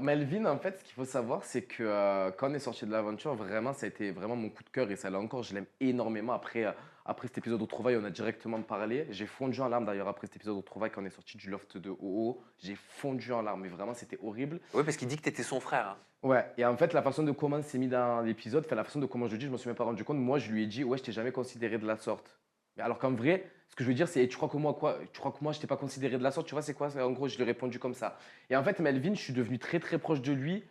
Melvin, en fait, ce qu'il faut savoir, c'est que quand on est sorti de l'aventure, vraiment, ça a été vraiment mon coup de cœur et ça l'est encore. Je l'aime énormément. Après cet épisode au Trouvailles, on a directement parlé. J'ai fondu en larmes d'ailleurs après cet épisode au Trouvailles quand on est sorti du loft de OO. J'ai fondu en larmes, mais vraiment, c'était horrible. Oui, parce qu'il dit que t'étais son frère, hein. Ouais, et en fait, la façon de comment c'est mis dans l'épisode, enfin, la façon de comment je le dis, je me suis même pas rendu compte. Moi, je lui ai dit, ouais, je t'ai jamais considéré de la sorte. Mais alors qu'en vrai, ce que je veux dire, c'est, tu crois que moi, quoi? Tu crois que moi, je t'ai pas considéré de la sorte? Tu vois, c'est quoi? En gros, je lui ai répondu comme ça. Et en fait, Melvin, je suis devenu très, très proche de lui.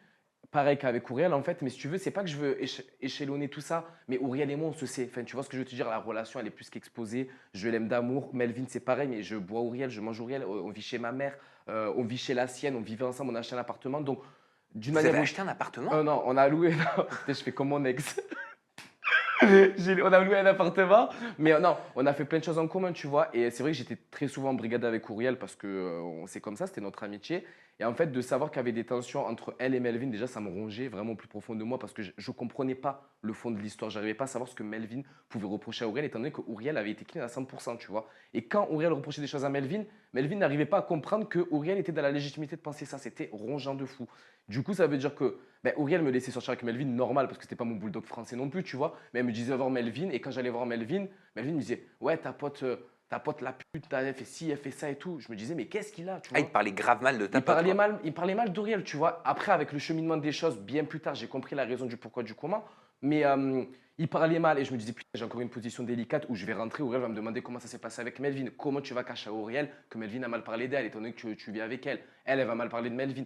Pareil qu'avec Auriel, en fait. Mais si tu veux, c'est pas que je veux échelonner tout ça. Mais Auriel et moi, on se sait. Enfin, tu vois ce que je veux te dire? La relation, elle est plus qu'exposée. Je l'aime d'amour. Melvin, c'est pareil. Mais je bois Auriel, je mange Auriel. On vit chez ma mère. On vit chez la sienne. On vivait ensemble. On a acheté un appartement. Donc, d'une Vous manière avez ou acheté un appartement? non, on a loué. Non, putain, je fais comme mon ex. On a loué un appartement, mais non, on a fait plein de choses en commun, tu vois. Et c'est vrai que j'étais très souvent en brigade avec Auriel parce que c'est comme ça, c'était notre amitié. Et en fait, de savoir qu'il y avait des tensions entre elle et Melvin, déjà, ça me rongeait vraiment au plus profond de moi parce que je ne comprenais pas le fond de l'histoire. J'arrivais pas à savoir ce que Melvin pouvait reprocher à Auriel, étant donné que Auriel avait été clean à 100%, tu vois. Et quand Auriel reprochait des choses à Melvin, Melvin n'arrivait pas à comprendre que Auriel était dans la légitimité de penser ça. C'était rongeant de fou. Du coup, ça veut dire que ben, Auriel me laissait sortir avec Melvin, normal, parce que c'était pas mon bulldog français non plus, tu vois. Mais elle me disait voir Melvin, et quand j'allais voir Melvin, Melvin me disait, ouais, ta pote la pute, elle fait ci, elle fait ça et tout. Je me disais, mais qu'est-ce qu'il a, tu Ah, il te vois? parlait grave mal de ta pote, quoi. Il parlait mal d'Auriel, tu vois. Après, avec le cheminement des choses, bien plus tard, j'ai compris la raison du pourquoi, du comment. Mais il parlait mal, et je me disais, putain, j'ai encore une position délicate où je vais rentrer. Auriel va me demander comment ça s'est passé avec Melvin. Comment tu vas cacher à Auriel que Melvin a mal parlé d'elle, étant donné que tu vis avec elle. Elle va mal parler de Melvin.